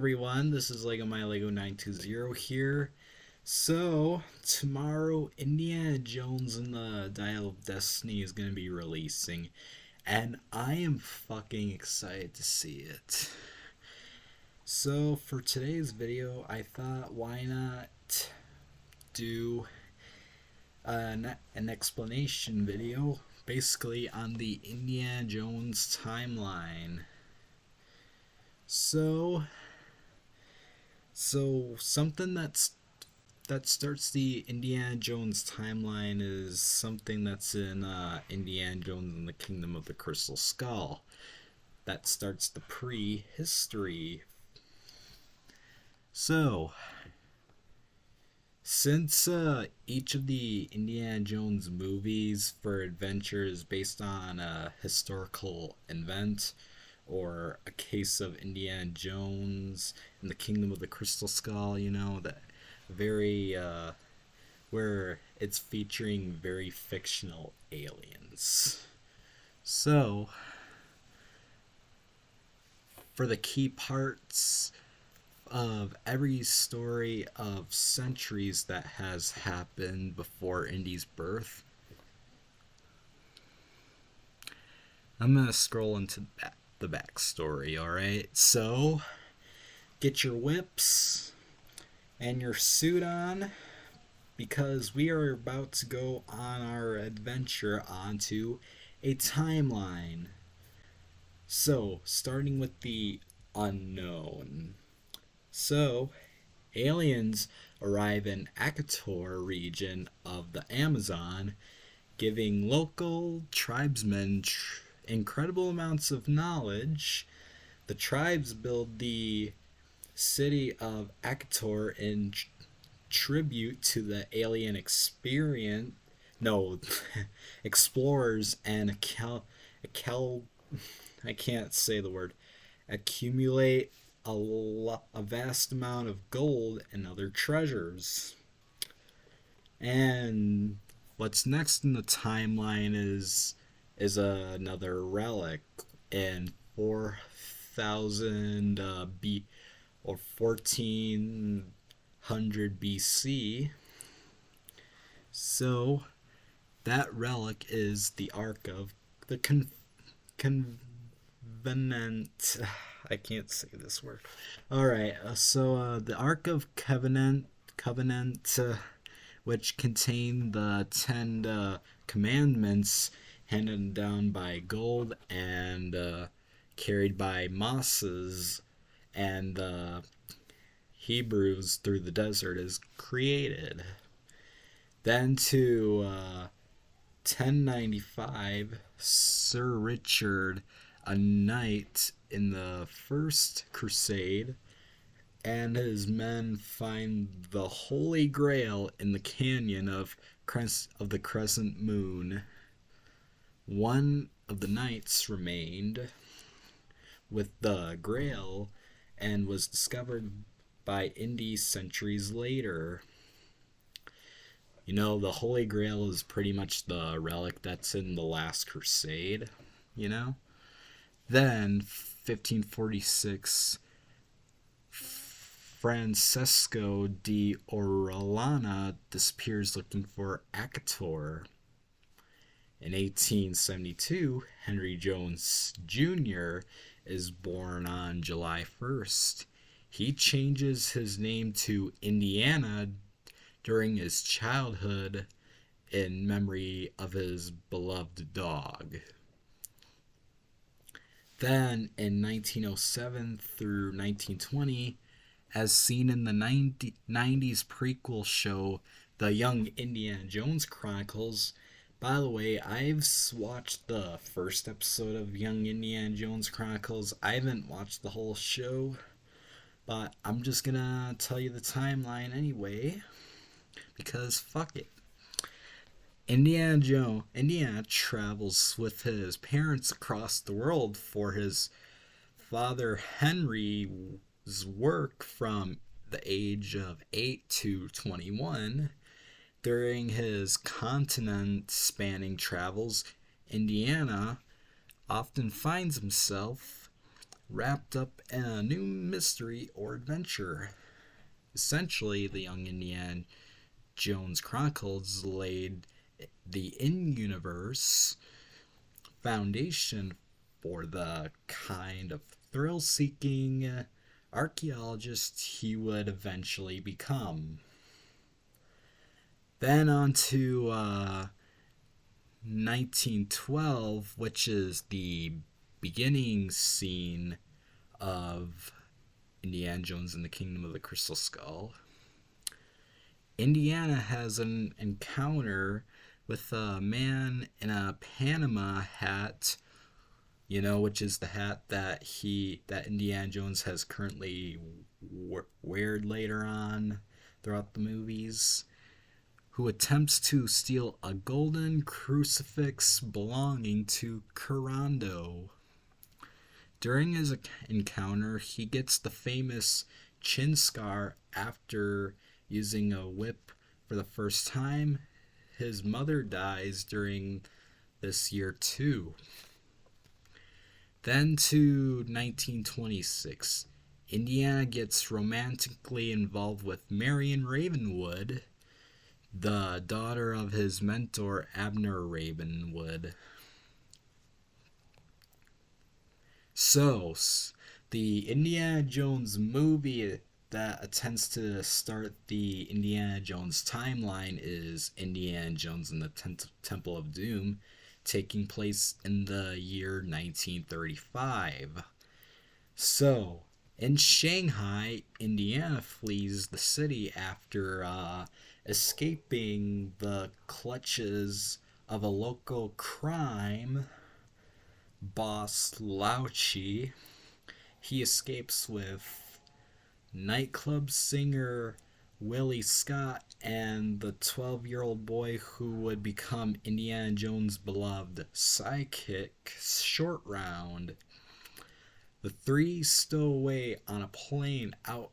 everyone, this is Lego My Lego 920 here. So, tomorrow Indiana Jones and the Dial of Destiny is going to be releasing, and I am fucking excited to see it. So, for today's video, I thought why not do an explanation video basically on the Indiana Jones timeline. So something that starts the Indiana Jones timeline is something that's in Indiana Jones and the Kingdom of the Crystal Skull. That starts the prehistory. So, since each of the Indiana Jones movies for adventure is based on a historical event, or a case of Indiana Jones and the Kingdom of the Crystal Skull, that very where it's featuring very fictional aliens. So, for the key parts of every story of centuries that has happened before Indy's birth, I'm gonna scroll into the backstory, alright? So, get your whips and your suit on, because we are about to go on our adventure onto a timeline. So, starting with the unknown. So, aliens arrive in Akator region of the Amazon, giving local tribesmen incredible amounts of knowledge. The tribes build the city of Akator in tribute to the alien experience. No, explorers and I can't say the word. Accumulate a vast amount of gold and other treasures. And what's next in the timeline is another relic in 4000 B or 1400 BC. So that relic is the Ark of the Covenant. I can't say this word. All right, so the Ark of Covenant, which contained the 10 commandments handed down by gold and carried by Moses and the Hebrews through the desert, is created. Then to 1095, Sir Richard, a knight in the First Crusade, and his men find the Holy Grail in the canyon of the Crescent Moon. One of the knights remained with the Grail and was discovered by Indy centuries later. The Holy Grail is pretty much the relic that's in the Last Crusade, Then, 1546, Francesco di Orellana disappears looking for Akator. In 1872, Henry Jones Jr. is born on July 1st. He changes his name to Indiana during his childhood in memory of his beloved dog. Then, in 1907 through 1920, as seen in the 90s prequel show, The Young Indiana Jones Chronicles. By the way, I've watched the first episode of Young Indiana Jones Chronicles. I haven't watched the whole show, but I'm just gonna tell you the timeline anyway, because fuck it. Indiana travels with his parents across the world for his father Henry's work from the age of 8 to 21. During his continent-spanning travels, Indiana often finds himself wrapped up in a new mystery or adventure. Essentially, the Young Indiana Jones Chronicles laid the in-universe foundation for the kind of thrill-seeking archaeologist he would eventually become. Then on to 1912, which is the beginning scene of Indiana Jones and the Kingdom of the Crystal Skull. Indiana has an encounter with a man in a Panama hat, which is the hat that Indiana Jones has currently weared later on throughout the movies, who attempts to steal a golden crucifix belonging to Corando. During his encounter, he gets the famous chin scar after using a whip for the first time. His mother dies during this year too. Then to 1926, Indiana gets romantically involved with Marion Ravenwood, the daughter of his mentor Abner Ravenwood. So, the Indiana Jones movie that attempts to start the Indiana Jones timeline is Indiana Jones and the Temple of Doom, taking place in the year 1935. So, in Shanghai, Indiana flees the city after escaping the clutches of a local crime boss, Lao Chi. He escapes with nightclub singer Willie Scott and the 12-year-old boy who would become Indiana Jones' beloved sidekick, Short Round. The three stow away on a plane out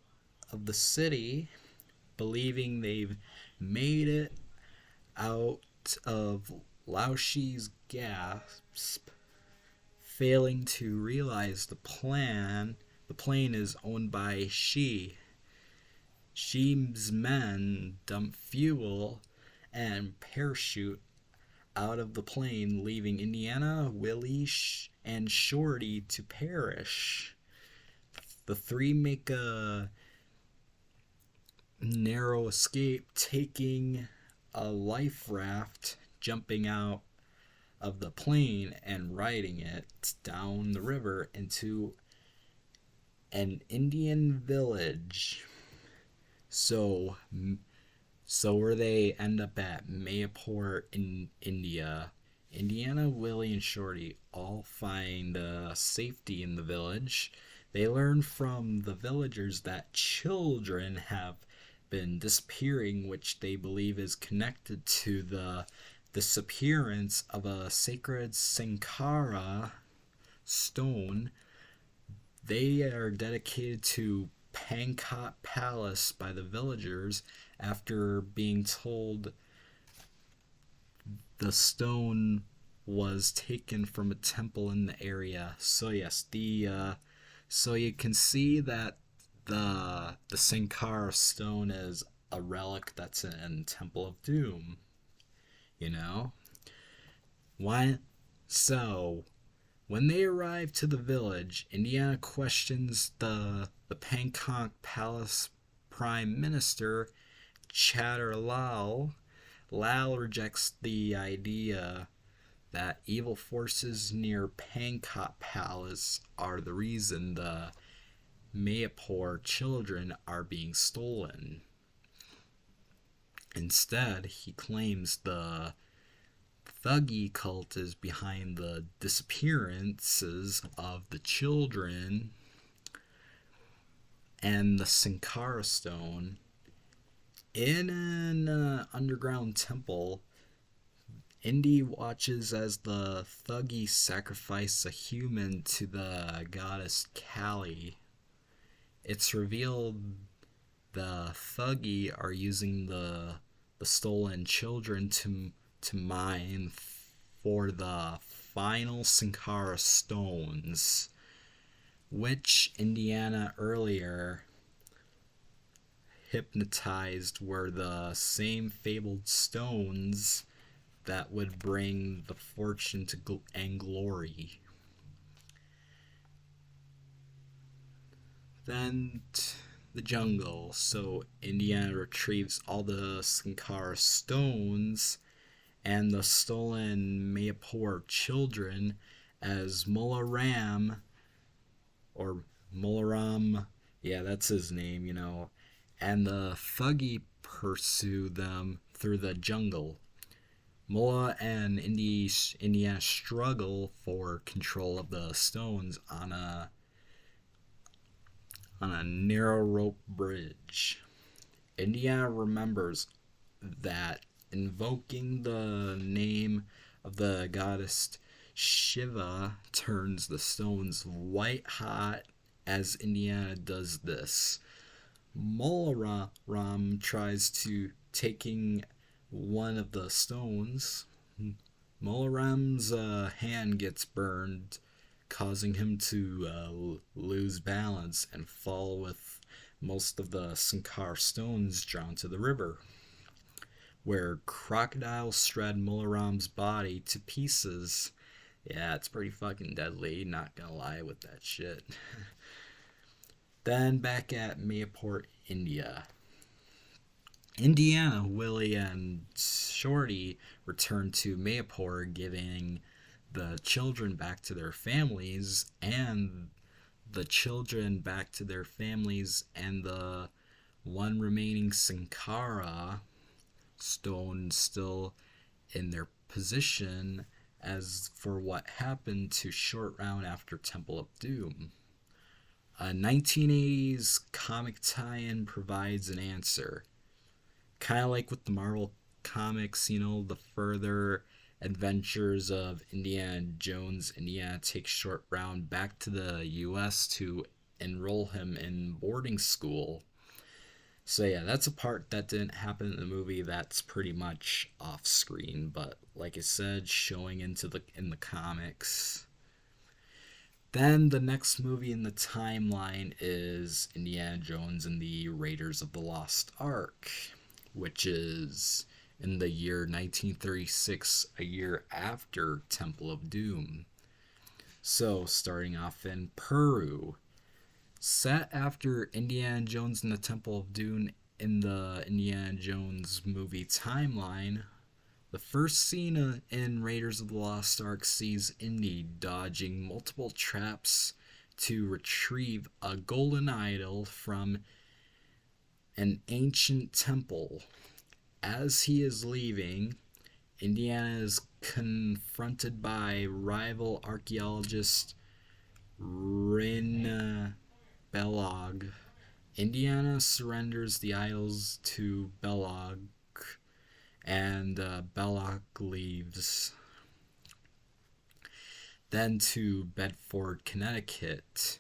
of the city, believing they've made it out of Lao Chi's gasp, failing to realize the plane is owned by Xi. Xi's men dump fuel and parachute out of the plane, leaving Indiana, Willie, and Shorty to perish. The three make a narrow escape, taking a life raft, jumping out of the plane and riding it down the river into an Indian village. So where they end up at Mayapur in India. Indiana, Willie, and Shorty all find safety in the village. They learn from the villagers that children have been disappearing, which they believe is connected to the disappearance of a sacred Sankara stone. They are dedicated to Pankot Palace by the villagers after being told the stone was taken from a temple in the area. So yes, so you can see that the Sankara stone is a relic that's in Temple of Doom. Why? So, when they arrive to the village, Indiana questions the Pankot Palace Prime Minister, Chatter Lal. Lal rejects the idea that evil forces near Pankot Palace are the reason the Mayapur children are being stolen. Instead, he claims the Thuggee cult is behind the disappearances of the children and the Sankara stone. In an underground temple, Indy watches as the Thuggee sacrifice a human to the goddess Kali. It's revealed the Thuggee are using the stolen children to mine for the final Sankara stones. which Indiana earlier hypnotized were the same fabled stones that would bring the fortune and glory. Then the jungle. So Indiana retrieves all the Sankara stones and the stolen Mayapur children as Mullah Ram, or Mularam, yeah, that's his name, and the Thuggee pursue them through the jungle. Mullah and Indiana struggle for control of the stones on a narrow rope bridge. Indiana remembers that invoking the name of the goddess Shiva turns the stones white hot. As Indiana does this, Molaram tries to taking one of the stones. Molaram's hand gets burned, causing him to lose balance and fall with most of the Sankar stones drawn to the river, where crocodiles shred Molaram's body to pieces. Yeah, it's pretty fucking deadly, not gonna lie with that shit. Then back at Mayapur, India. Indiana, Willie, and Shorty return to Mayapur, giving the children back to their families, and the one remaining Sankara stone still in their position as for what happened to Short Round after Temple of Doom. A 1980s comic tie-in provides an answer. Kind of like with the Marvel comics, the further adventures of Indiana Jones. Indiana takes Short Round back to the U.S. to enroll him in boarding school. So yeah, that's a part that didn't happen in the movie. That's pretty much off screen, but like I said, showing in the comics. Then the next movie in the timeline is Indiana Jones and the Raiders of the Lost Ark, which is in the year 1936, a year after Temple of Doom. So, starting off in Peru. Set after Indiana Jones and the Temple of Doom in the Indiana Jones movie timeline, the first scene in Raiders of the Lost Ark sees Indy dodging multiple traps to retrieve a golden idol from an ancient temple. As he is leaving, Indiana is confronted by rival archaeologist Rin Belog. Indiana surrenders the idols to Belog, and Belloc leaves. Then to Bedford, Connecticut.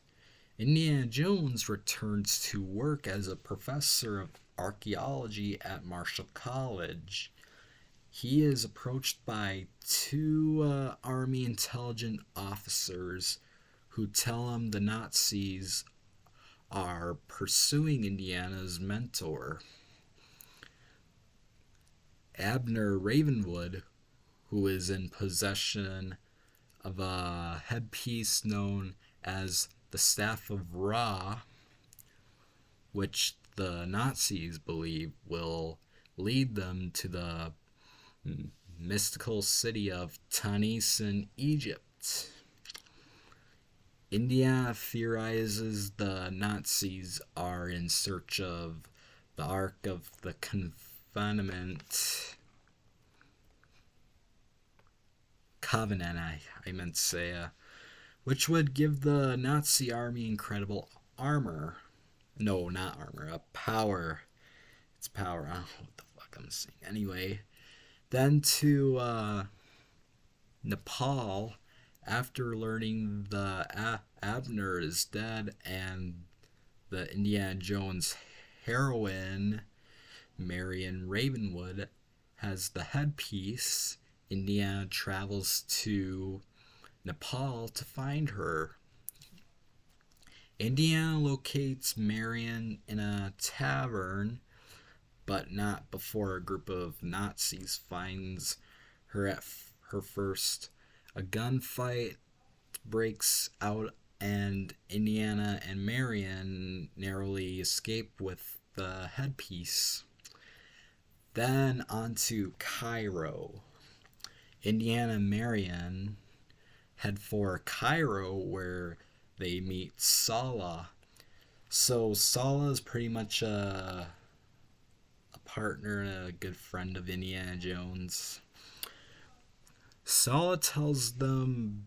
Indiana Jones returns to work as a professor of archaeology at Marshall College. He is approached by two Army intelligence officers who tell him the Nazis are pursuing Indiana's mentor. Abner Ravenwood, who is in possession of a headpiece known as the Staff of Ra, which the Nazis believe will lead them to the mystical city of Tanis in Egypt. Indiana theorizes the Nazis are in search of the Ark of the Covenant, I meant to say, which would give the Nazi army incredible armor. No, not armor, power. It's power. I don't know what the fuck I'm saying. Anyway, then to Nepal, after learning the Abner is dead and the Indiana Jones heroine Marion Ravenwood has the headpiece, Indiana travels to Nepal to find her. Indiana locates Marion in a tavern, but not before a group of Nazis finds her at her first. A gunfight breaks out, and Indiana and Marion narrowly escape with the headpiece. Then on to Cairo. Indiana and Marion head for Cairo, where they meet Sallah. So Sallah is pretty much a partner and a good friend of Indiana Jones. Sallah tells them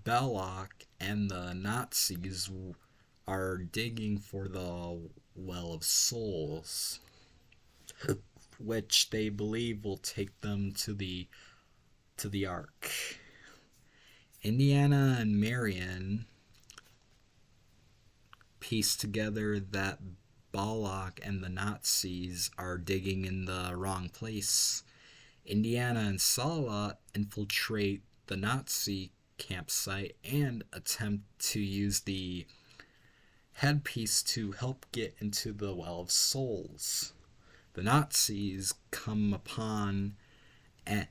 Belloc and the Nazis are digging for the Well of Souls, which they believe will take them to the Ark. Indiana and Marion piece together that Belloc and the Nazis are digging in the wrong place. Indiana and Sallah infiltrate the Nazi campsite and attempt to use the headpiece to help get into the Well of Souls. The Nazis come upon, and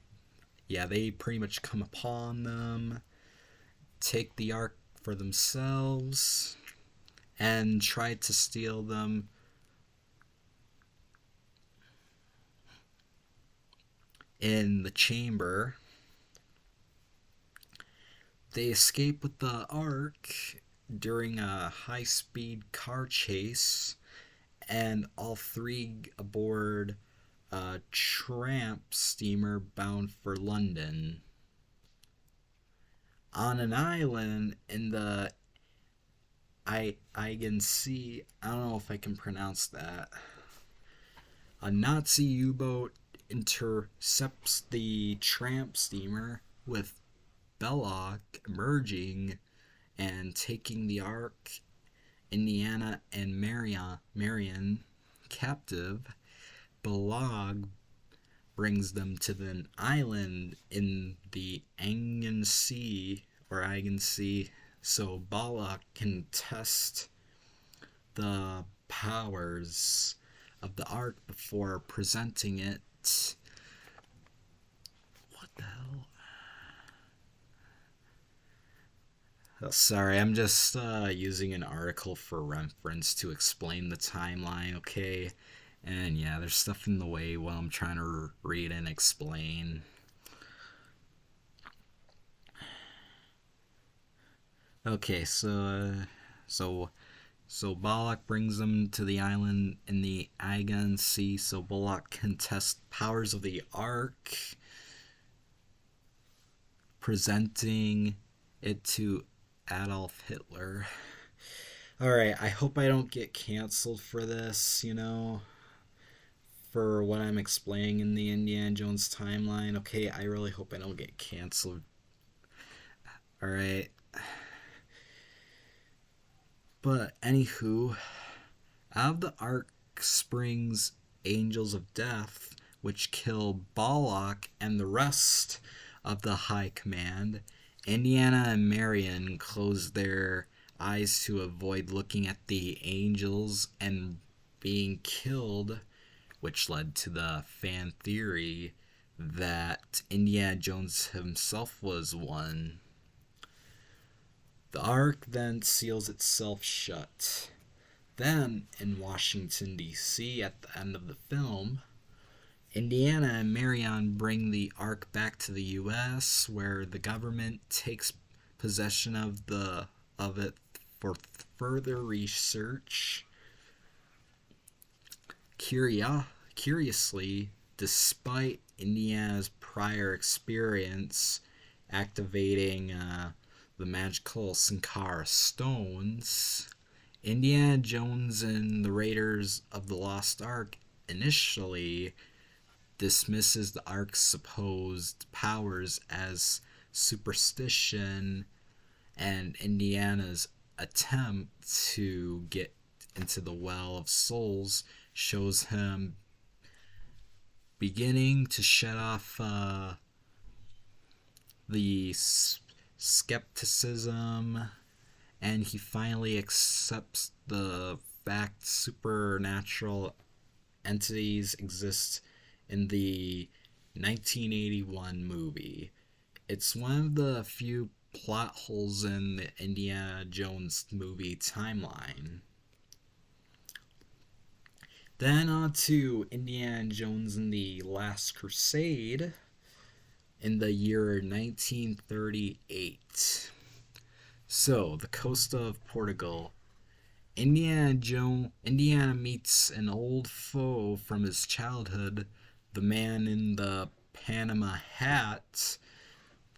they pretty much come upon them, take the Ark for themselves, and try to steal them. In the chamber, they escape with the Ark during a high-speed car chase, and all three aboard a tramp steamer bound for London. On an island in the Aegean Sea, I don't know if I can pronounce that, a Nazi U-boat intercepts the tramp steamer, with Belloc emerging and taking the Ark, Indiana and Marion captive. Belloc brings them to an island in the Aegean Sea, so Belloc can test the powers of the Ark before presenting it. What the hell? Oh, sorry, I'm just using an article for reference to explain the timeline, okay? And yeah, there's stuff in the way while I'm trying to read and explain. Okay, so Belloc brings them to the island in the Aegean Sea, so Belloc can test powers of the Ark, presenting it to Adolf Hitler. Alright, I hope I don't get canceled for this, for what I'm explaining in the Indiana Jones timeline. Okay, I really hope I don't get canceled. Alright. But, anywho, out of the Ark springs Angels of Death, which kill Belloc and the rest of the High Command. Indiana and Marion close their eyes to avoid looking at the angels and being killed, which led to the fan theory that Indiana Jones himself was one. The Ark then seals itself shut. Then, in Washington, D.C., at the end of the film, Indiana and Marion bring the Ark back to the U.S., where the government takes possession of it for further research. Curiously, despite Indiana's prior experience activating the magical Sankara stones, Indiana Jones and the Raiders of the Lost Ark initially dismisses the Ark's supposed powers as superstition, and Indiana's attempt to get into the Well of Souls shows him beginning to shed off the skepticism and he finally accepts the fact supernatural entities exist in the 1981 movie. It's one of the few plot holes in the Indiana Jones movie timeline. Then on to Indiana Jones and the Last Crusade in the year 1938. So, the coast of Portugal. Indiana meets an old foe from his childhood, the man in the Panama hat.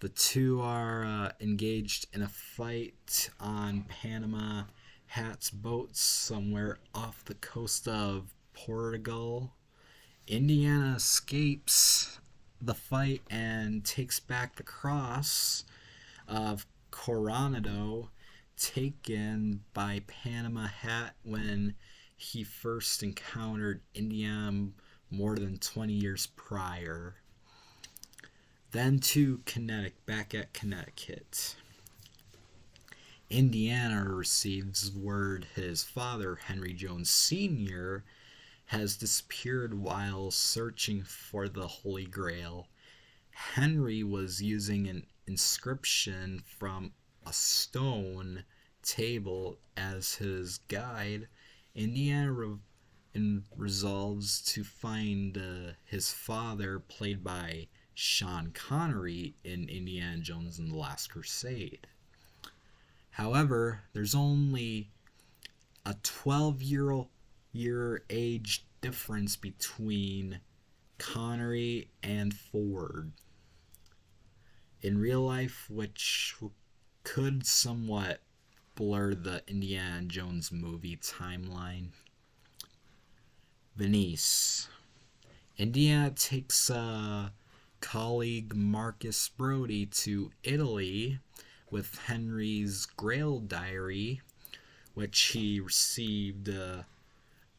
The two are engaged in a fight on Panama Hat's boat somewhere off the coast of Portugal. Indiana escapes the fight and takes back the cross of Coronado taken by Panama Hat when he first encountered Indiana more than 20 years prior. Then to back at Connecticut. Indiana receives word his father, Henry Jones Sr., has disappeared while searching for the Holy Grail. Henry was using an inscription from a stone table as his guide. Indiana resolves to find his father, played by Sean Connery in Indiana Jones and the Last Crusade. However, there's only a 12-year age difference between Connery and Ford in real life, which could somewhat blur the Indiana Jones movie timeline. Venice. Indiana takes colleague Marcus Brody to Italy with Henry's Grail diary, which he received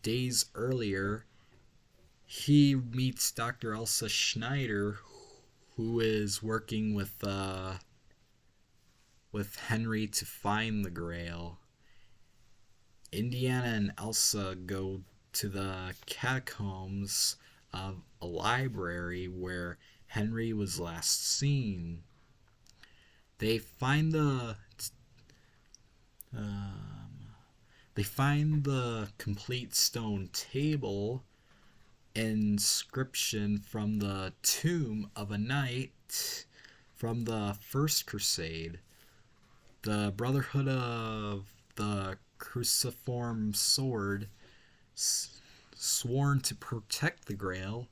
days earlier. He meets Dr. Elsa Schneider, who is working with Henry to find the Grail. Indiana and Elsa go to the catacombs of a library where Henry was last seen. They find the complete stone table inscription from the tomb of a knight from the First Crusade. The Brotherhood of the Cruciform Sword, sworn to protect the Grail,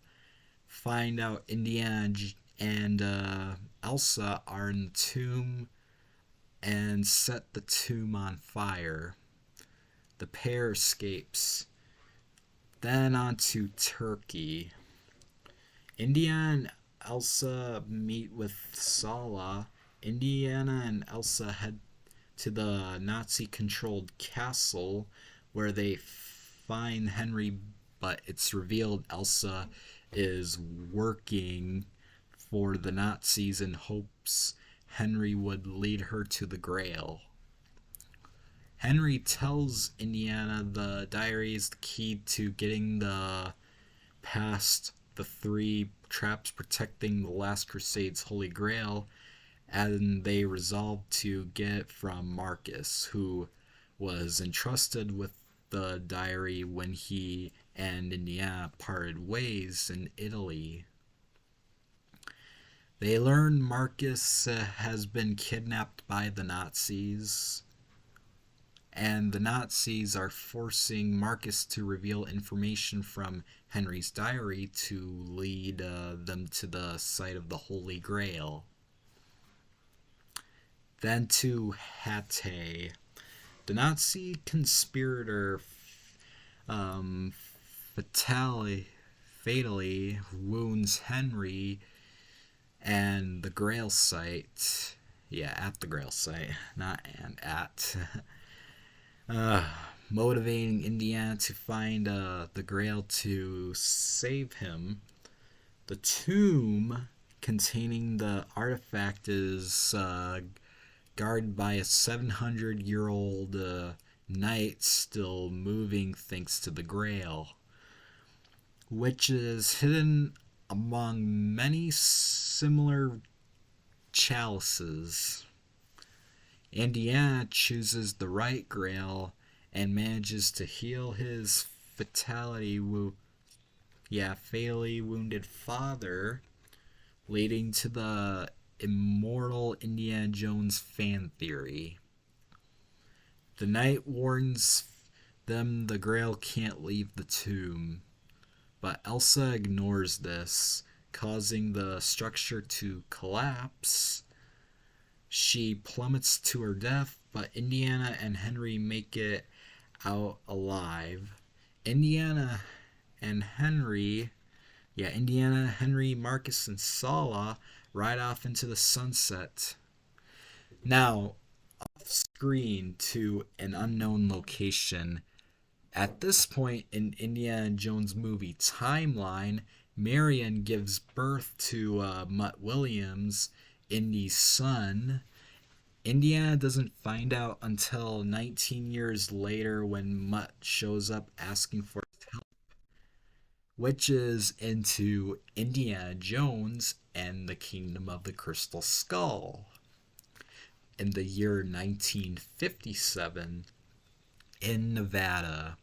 find out Indiana and Elsa are in the tomb and set the tomb on fire. The pair escapes. Then on to Turkey. Indiana and Elsa meet with Sala. Indiana and Elsa head to the Nazi-controlled castle where they find Henry, but it's revealed Elsa is working for the Nazis in hopes Henry would lead her to the Grail. Henry tells Indiana the diary is the key to getting past the three traps protecting the Last Crusade's Holy Grail, and they resolve to get it from Marcus, who was entrusted with the diary when he and Indiana parted ways in Italy. They learn Marcus has been kidnapped by the Nazis, and the Nazis are forcing Marcus to reveal information from Henry's diary to lead them to the site of the Holy Grail. Then to Hatay. The Nazi conspirator fatally wounds Henry and the Grail site. Yeah, at the Grail site, not and at. Motivating Indiana to find the Grail to save him. The tomb containing the artifact is guarded by a 700-year-old knight still moving thanks to the Grail, which is hidden among many similar chalices. Indiana chooses the right Grail and manages to heal his fatally wounded father, leading to the immortal Indiana Jones fan theory. The knight warns them the Grail can't leave the tomb, but Elsa ignores this, causing the structure to collapse. She plummets to her death, but Indiana and Henry make it out alive. Indiana, Henry, Marcus, and Sala ride off into the sunset. Now, off screen to an unknown location. At this point in Indiana Jones movie timeline, Marion gives birth to Mutt Williams, Indy's son. Indiana doesn't find out until 19 years later when Mutt shows up asking for his help, which is into Indiana Jones and the Kingdom of the Crystal Skull. In the year 1957, in Nevada,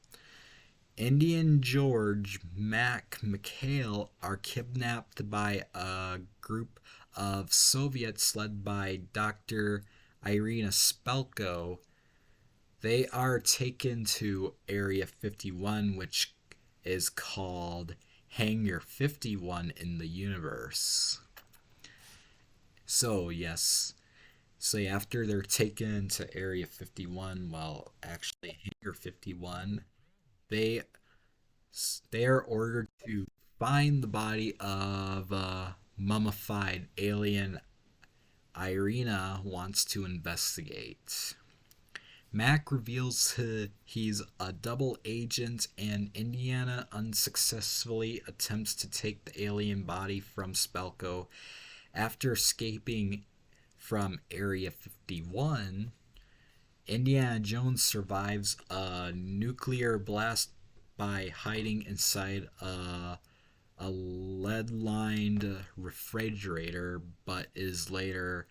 Indy and George Mac McHale are kidnapped by a group of Soviets led by Dr. Irina Spalko. They are taken to Area 51, which is called Hangar 51 in the universe. So, yes. So after they're taken to Area 51, well, actually Hangar 51, they are ordered to find the body of a mummified alien Irina wants to investigate. Mac reveals he's a double agent, and Indiana unsuccessfully attempts to take the alien body from Spalko. After escaping from Area 51, Indiana Jones survives a nuclear blast by hiding inside a lead-lined refrigerator, but is later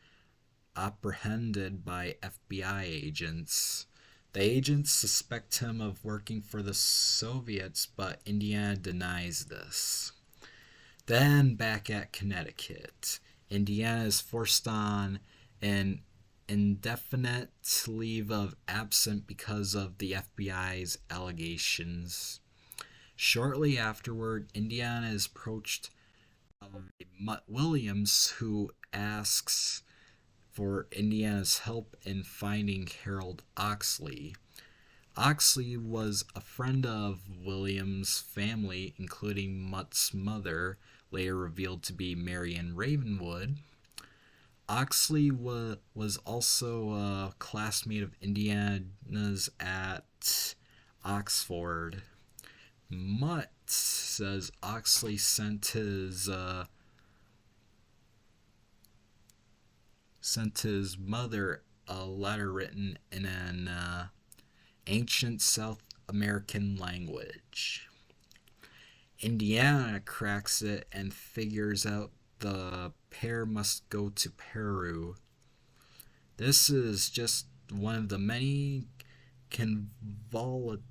apprehended by FBI agents. The agents suspect him of working for the Soviets, but Indiana denies this. Then, back at Connecticut, Indiana is forced on an indefinite leave of absence because of the FBI's allegations. Shortly afterward, Indiana is approached by Mutt Williams, who asks for Indiana's help in finding Harold Oxley. Oxley was a friend of Williams' family, including Mutt's mother, later revealed to be Marion Ravenwood. Oxley was also a classmate of Indiana's at Oxford. Mutt says Oxley sent his mother a letter written in an ancient South American language. Indiana cracks it and figures out the pair must go to Peru. This is just one of the many convoluted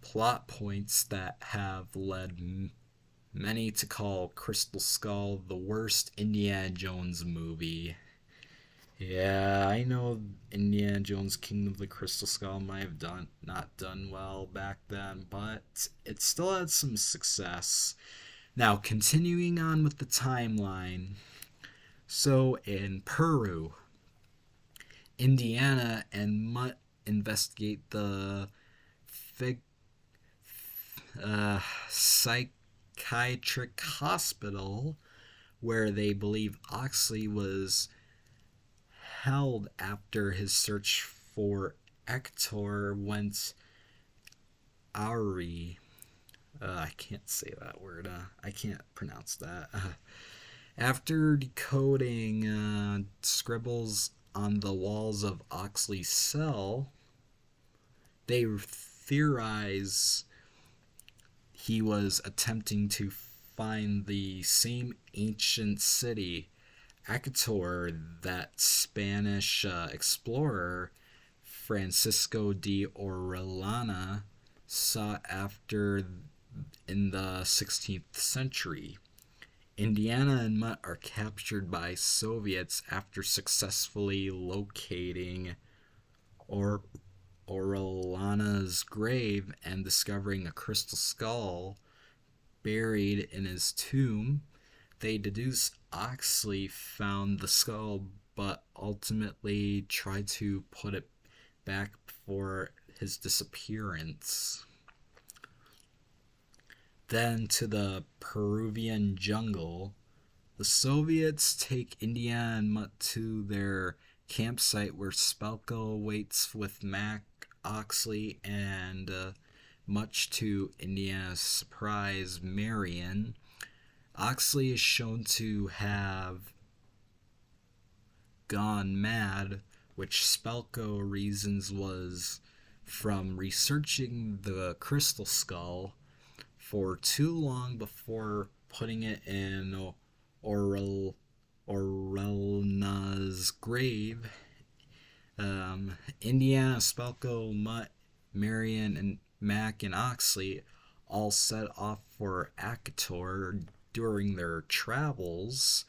plot points that have led many to call Crystal Skull the worst Indiana Jones movie. Yeah, I know Indiana Jones Kingdom of the Crystal Skull might have not done well back then, but it still had some success. Now, continuing on with the timeline. So, in Peru, Indiana and Mutt investigate the psychiatric hospital where they believe Oxley was held after his search for Hector went awry. I can't say that word. I can't pronounce that. After decoding scribbles on the walls of Oxley's cell, they theorize he was attempting to find the same ancient city, Acator, that Spanish explorer Francisco de Orellana sought after in the 16th century. Indiana and Mutt are captured by Soviets after successfully locating Orellana's grave and discovering a crystal skull buried in his tomb. They deduce Oxley found the skull but ultimately tried to put it back before his disappearance. Then to the Peruvian jungle. The Soviets take Indiana and Mutt to their campsite where Spalko waits with Mac, Oxley, and much to Indiana's surprise, Marion. Oxley is shown to have gone mad, which Spalko reasons was from researching the crystal skull for too long before putting it in Orellana's grave. Indiana, Spalko, Mutt, Marion, and Mac and Oxley all set off for Acator. During their travels,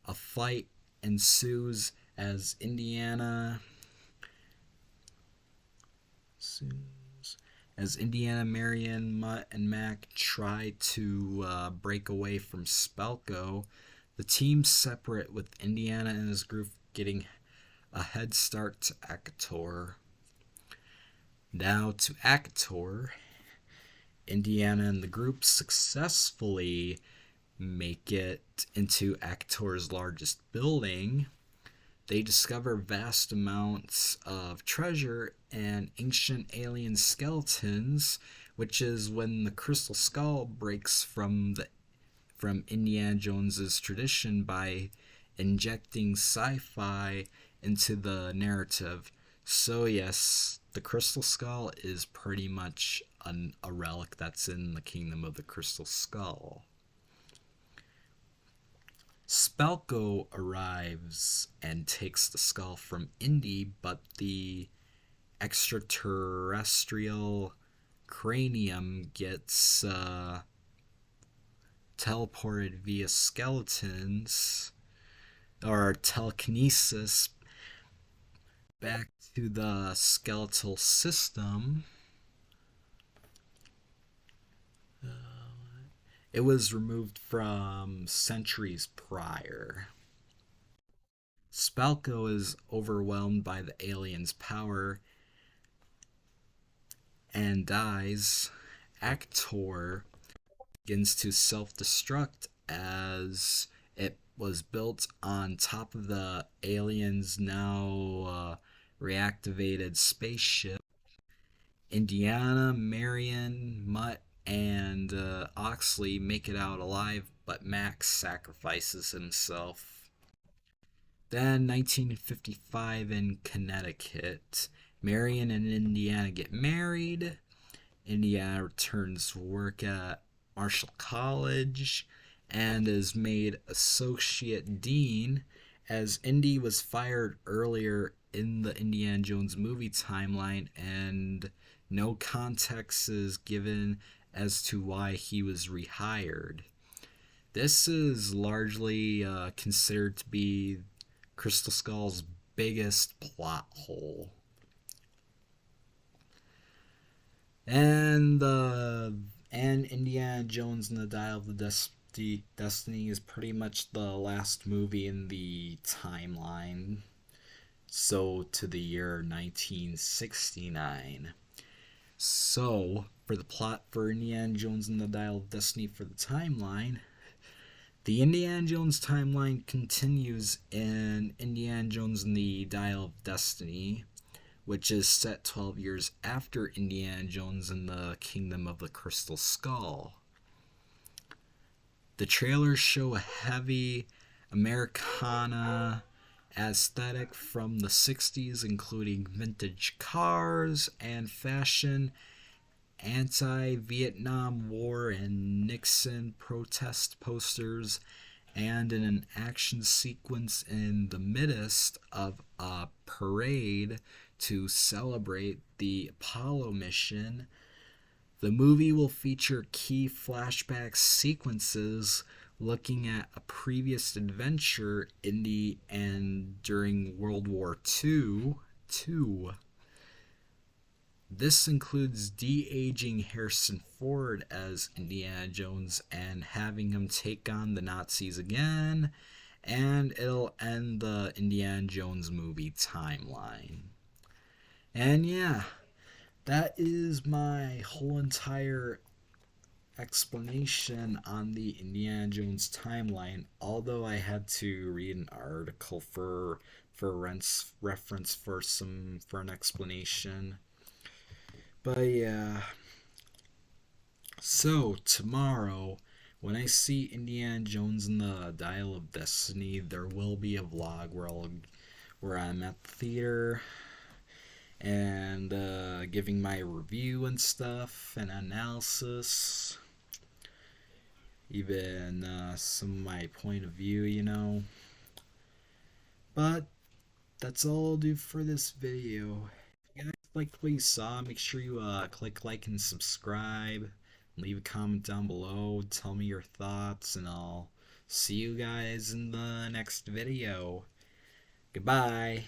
a fight ensues as Indiana, Marion, Mutt, and Mac try to break away from Spalko. The teams separate, with Indiana and his group getting a head start to Acator. Now to Acator. Indiana and the group successfully make it into Acator's largest building. They discover vast amounts of treasure and ancient alien skeletons, which is when the crystal skull breaks from Indiana Jones's tradition by injecting sci-fi into the narrative. So yes, the crystal skull is pretty much a relic that's in the Kingdom of the Crystal Skull. Spalko arrives and takes the skull from Indy, but the extraterrestrial cranium gets teleported via skeletons or telekinesis back to the skeletal system. It was removed from centuries prior. Spalko is overwhelmed by the alien's power and dies. Acator begins to self-destruct as it was built on top of the alien's now reactivated spaceship. Indiana, Marion, Mutt, and Oxley make it out alive, but Max sacrifices himself. Then 1955 in Connecticut, Marion and Indiana get married. Indiana returns to work at Marshall College and is made associate dean, as Indy was fired earlier in the Indiana Jones movie timeline and no context is given as to why he was rehired. This is largely considered to be Crystal Skull's biggest plot hole. And Indiana Jones and the Dial of the Destiny is pretty much the last movie in the timeline. So to the year 1969. So, for the plot for Indiana Jones and the Dial of Destiny for the timeline, the Indiana Jones timeline continues in Indiana Jones and the Dial of Destiny, which is set 12 years after Indiana Jones and the Kingdom of the Crystal Skull. The trailers show a heavy Americana aesthetic from the 60s, including vintage cars and fashion, anti Vietnam War and Nixon protest posters, and in an action sequence in the midst of a parade to celebrate the Apollo mission. The movie will feature key flashback sequences looking at a previous adventure in the and during World War II. This includes de-aging Harrison Ford as Indiana Jones and having him take on the Nazis again, and it'll end the Indiana Jones movie timeline. And yeah, that is my whole entire explanation on the Indiana Jones timeline. Although I had to read an article for reference for an explanation. But yeah. So tomorrow, when I see Indiana Jones and the Dial of Destiny, there will be a vlog where I'm at the theater and giving my review and stuff and analysis, even some of my point of view. But that's all I'll do for this video. If you guys liked what you saw, make sure you click like and subscribe. Leave a comment down below. Tell me your thoughts, and I'll see you guys in the next video. Goodbye.